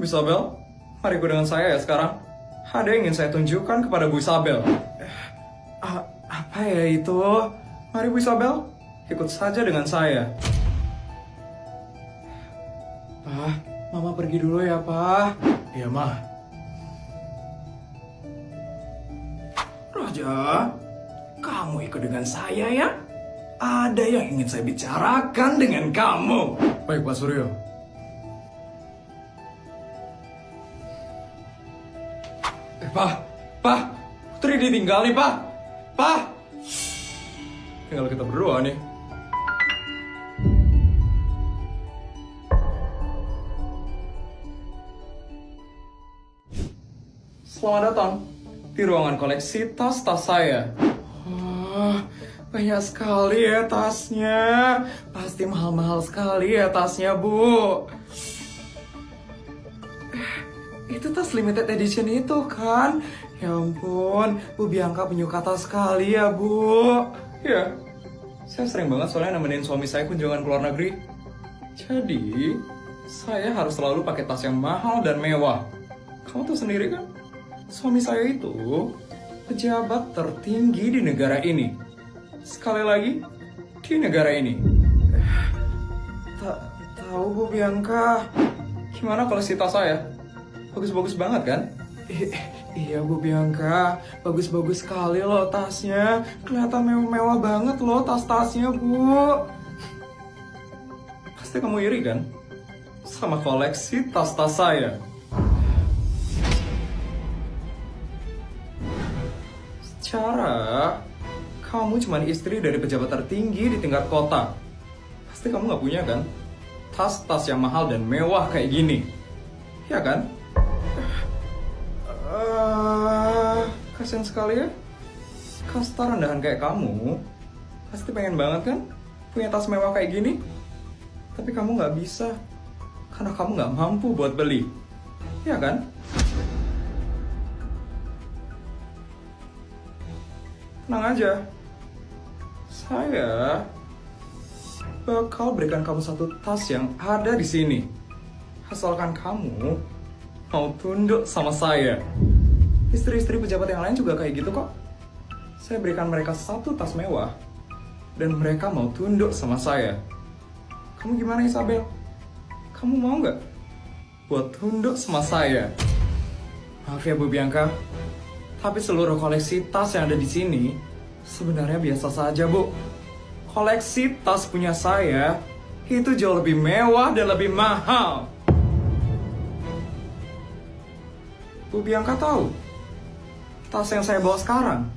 Bu Isabel, mari ikut dengan saya ya sekarang. Ada yang ingin saya tunjukkan kepada Bu Isabel. Apa ya itu? Mari Bu Isabel, ikut saja dengan saya. Pak, Mama pergi dulu ya, Pak. Iya, Ma. Raja, kamu ikut dengan saya ya? Ada yang ingin saya bicarakan dengan kamu. Baik, Pak Suryo. Pak, Putri ditinggal nih, Pak. Tinggal kita berdua nih. Selamat datang di ruangan koleksi tas-tas saya. Wah, banyak sekali ya tasnya. Pasti mahal-mahal sekali ya tasnya, Bu. Itu tas limited edition itu kan? Ya ampun, Bu Bianca penyuka tas sekali ya, Bu. Ya, saya sering banget soalnya nemenin suami saya kunjungan ke luar negeri. Jadi, saya harus selalu pakai tas yang mahal dan mewah. Kamu tahu sendiri kan? Suami saya itu pejabat tertinggi di negara ini. Sekali lagi, di negara ini. Tak tahu, Bu Bianca. Gimana koleksi tas saya? Bagus-bagus banget kan? Iya, Bu Bianca, bagus-bagus sekali loh tasnya. Kelihatan mewah-mewah banget loh tas-tasnya, Bu. Pasti kamu iri kan? Sama koleksi tas-tas saya. Secara kamu cuma istri dari pejabat tertinggi di tingkat kota. Pasti kamu nggak punya kan? Tas-tas yang mahal dan mewah kayak gini. Ya kan? Kasian sekali ya. Kasta rendahan kayak kamu pasti pengen banget kan punya tas mewah kayak gini. Tapi kamu nggak bisa karena kamu nggak mampu buat beli. Ya kan? Tenang aja, saya bakal berikan kamu satu tas yang ada di sini. Asalkan kamu mau tunduk sama saya. Istri-istri pejabat yang lain juga kayak gitu kok. Saya berikan mereka satu tas mewah dan mereka mau tunduk sama saya. Kamu gimana, Isabel? Kamu mau nggak buat tunduk sama saya? Maaf ya, Bu Bianca, tapi seluruh koleksi tas yang ada di sini sebenarnya biasa saja, Bu. Koleksi tas punya saya itu jauh lebih mewah dan lebih mahal. Bu Bianca tahu tas yang saya bawa sekarang?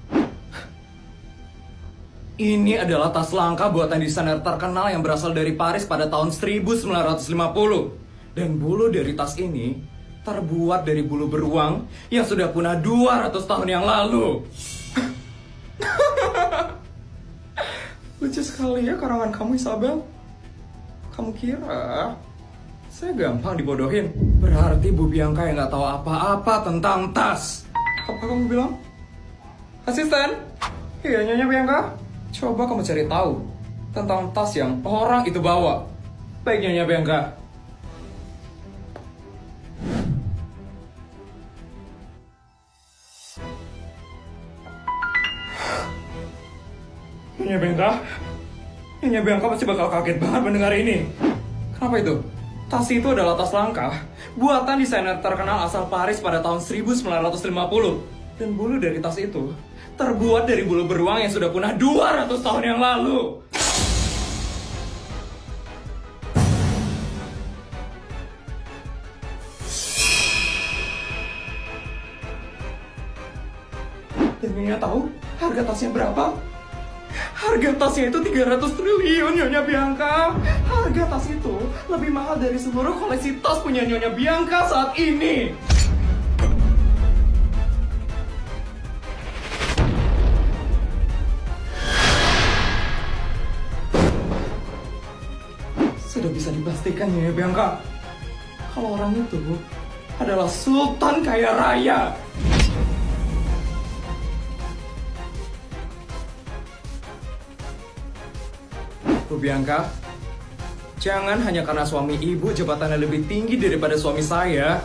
Ini adalah tas langka buatan desainer terkenal yang berasal dari Paris pada tahun 1950. Dan bulu dari tas ini terbuat dari bulu beruang yang sudah punah 200 tahun yang lalu. Lucu sekali ya karangan kamu, Isabel. Kamu kira saya gampang dibodohin? Berarti Bu Bianca yang nggak tahu apa-apa tentang tas. Apa kamu bilang? Asisten? Iya, Nyonya Bianca. Coba kamu cari tahu tentang tas yang orang itu bawa. Baik, Nyonya Bianca. Nyonya Bianca pasti bakal kaget banget mendengar ini. Kenapa itu? Tas itu adalah tas langka buatan desainer terkenal asal Paris pada tahun 1950. Dan bulu dari tas itu terbuat dari bulu beruang yang sudah punah 200 tahun yang lalu. Dan Nyonya tahu harga tasnya berapa? Harga tasnya itu 300 triliun, Nyonya Bianca. Harga tas itu lebih mahal dari seluruh koleksi tas punya Nyonya Bianca saat ini. Sudah bisa dipastikan, Nyonya Bianca, kalau orang itu adalah sultan kaya raya. Bu Bianca, Jangan hanya karena suami ibu jabatannya lebih tinggi daripada suami saya,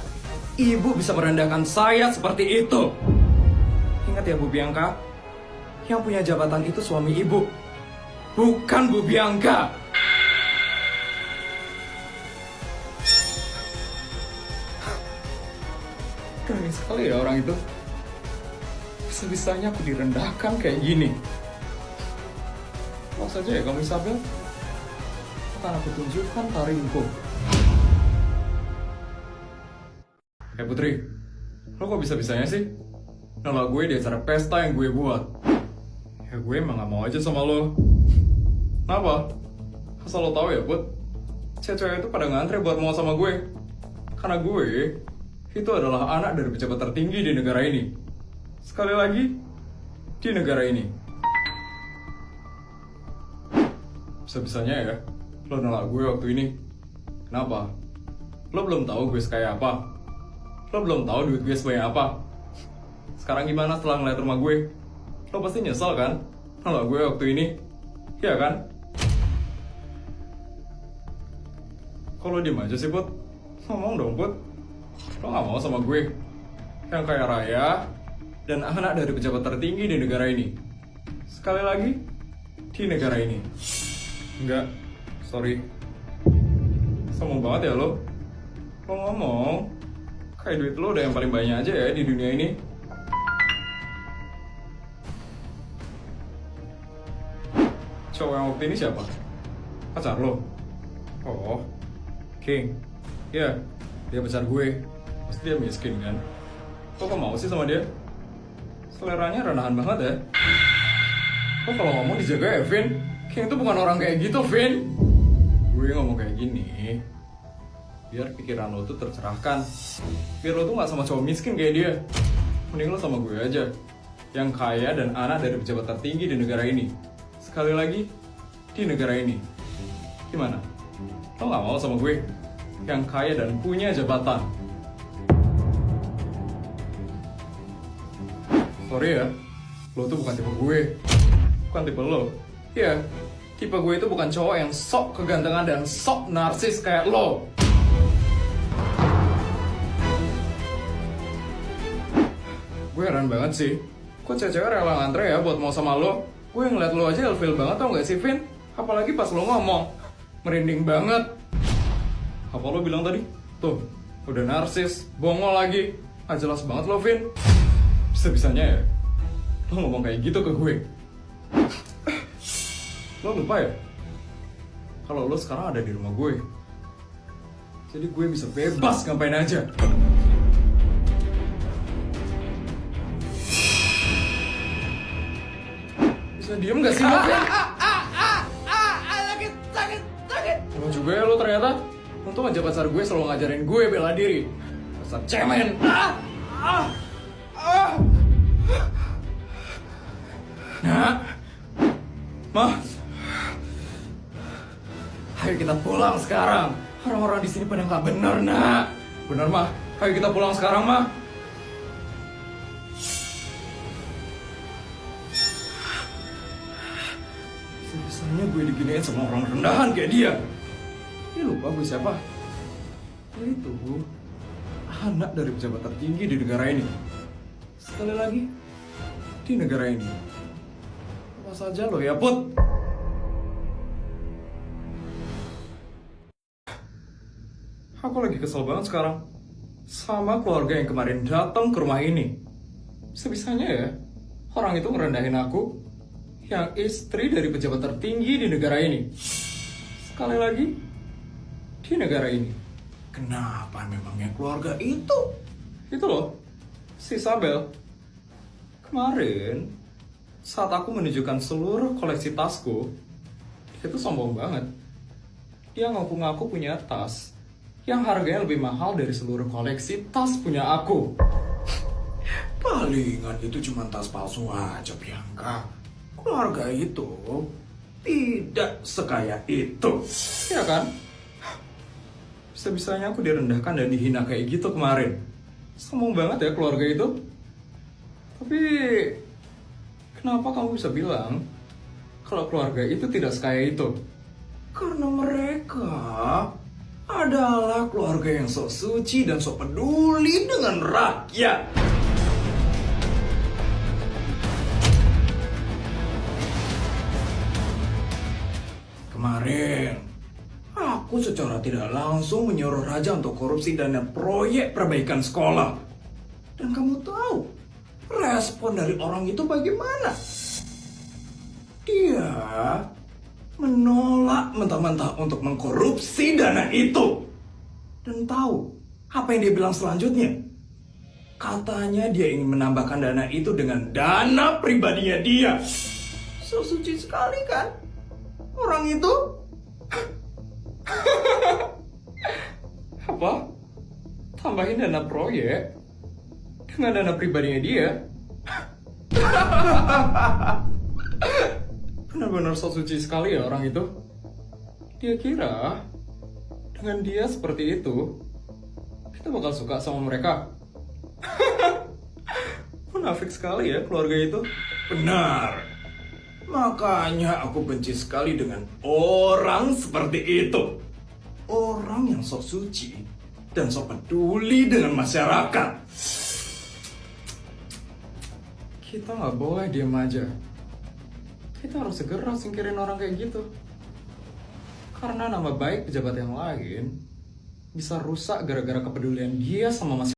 ibu bisa merendahkan saya seperti itu. Ingat ya Bu Bianca, yang punya jabatan itu suami ibu, bukan Bu Bianca. Berani sekali ya orang itu. Bisa-bisanya aku direndahkan kayak gini. Mau saja ya kamu Isabel, akan aku tunjukkan taringku. Putri, lo kok bisa-bisanya sih nolak gue di acara pesta yang gue buat? Ya gue emang gak mau aja sama lo. Kenapa? Asal lo tahu ya Put, cewek-cewek itu pada ngantre buat mau sama gue. Karena gue itu adalah anak dari pejabat tertinggi di negara ini. Sekali lagi, di negara ini. Bisa-bisanya ya lo nolak gue waktu ini. Kenapa? Lo belum tahu gue sekaya apa. Lo belum tahu duit gue sebanyak apa. Sekarang gimana setelah ngeliat rumah gue? Lo pasti nyesal kan nolak gue waktu ini? Iya kan? Kok lo diem aja sih Put? Ngomong dong Put. Lo gak mau sama gue yang kaya raya dan anak dari pejabat tertinggi di negara ini. Sekali lagi, di negara ini. Enggak, sorry. Sombong banget ya lo. Lo ngomong kayak duit lo udah yang paling banyak aja ya di dunia ini. Cowok yang waktu ini siapa? Pacar lo? Oh, King. Ya, dia pacar gue. Pasti dia miskin kan? Kok mau sih sama dia? Seleranya rendahan banget ya. Kok kalau ngomong dijaga ya, Vin? King itu bukan orang kayak gitu, Vin. Gue ngomong kayak gini biar pikiran lo tuh tercerahkan. Biar lo tuh gak sama cowok miskin kayak dia. Mending lo sama gue aja, yang kaya dan anak dari pejabat tertinggi di negara ini. Sekali lagi, di negara ini. Gimana? Lo gak mau sama gue, yang kaya dan punya jabatan? Sorry ya, lo tuh bukan tipe gue. Bukan tipe lo. Iya, tipe gue itu bukan cowok yang sok kegantengan dan sok narsis kayak lo. Gue heran banget sih, kok cewek-cewek rela ngantre ya buat mau sama lo. Gue ngeliat lo aja ilfil banget tau gak sih, Vin? Apalagi pas lo ngomong, merinding banget. Apa lo bilang tadi? Tuh, udah narsis, bongol lagi. Gak jelas banget lo, Vin. Bisa-bisanya ya, lo ngomong kayak gitu ke gue. Lo lupa ya? Kalau lo sekarang ada di rumah gue. Jadi gue bisa bebas ngapain aja. Bisa diem gak sih lo? Sakit. Lo juga ya lo ternyata. Untung aja pacar gue selalu ngajarin gue bela diri. Pasar cemen. Nah, Ma, ayo kita pulang sekarang. Orang-orang di sini pada nggak bener, Nak. Bener, Ma. Ayo kita pulang sekarang, Ma. Sebisanya gue diginiin sama orang rendahan kayak dia. Dia lupa gue siapa? Dia itu anak dari pejabat tertinggi di negara ini. Sekali lagi, di negara ini. Apa saja lo ya, Put? Aku lagi kesel banget sekarang sama keluarga yang kemarin datang ke rumah ini. Sebisanya ya, orang itu ngerendahin aku, yang istri dari pejabat tertinggi di negara ini. Sekali lagi, di negara ini. Kenapa memangnya keluarga itu? Itu loh, si Isabel. Kemarin, saat aku menunjukkan seluruh koleksi tasku, dia tuh sombong banget. Dia ngaku-ngaku punya tas yang harganya lebih mahal dari seluruh koleksi tas punya aku. Palingan itu cuma tas palsu aja, Bianca. Keluarga itu tidak sekaya itu. Ya kan? Bisa-bisanya aku direndahkan dan dihina kayak gitu kemarin. Sombong banget ya keluarga itu. Tapi kenapa kamu bisa bilang kalau keluarga itu tidak sekaya itu? Karena mereka adalah keluarga yang sok suci dan sok peduli dengan rakyat. Kemarin, aku secara tidak langsung menyuruh Raja untuk korupsi dana proyek perbaikan sekolah. Dan kamu tahu, respon dari orang itu bagaimana? Dia menolak mentah-mentah untuk mengkorupsi dana itu. Dan tahu apa yang dia bilang selanjutnya? Katanya dia ingin menambahkan dana itu dengan dana pribadinya dia. So suci sekali kan orang itu? Apa? Tambahin dana proyek dengan dana pribadinya dia? Benar-benar so suci sekali ya orang itu. Dia kira dengan dia seperti itu kita bakal suka sama mereka. Munafik sekali ya keluarga itu. Benar. Makanya aku benci sekali dengan orang seperti itu. Orang yang sok suci dan sok peduli dengan masyarakat. Kita nggak boleh diam aja. Kita harus segera singkirin orang kayak gitu. Karena nama baik pejabat yang lain bisa rusak gara-gara kepedulian dia sama masyarakat.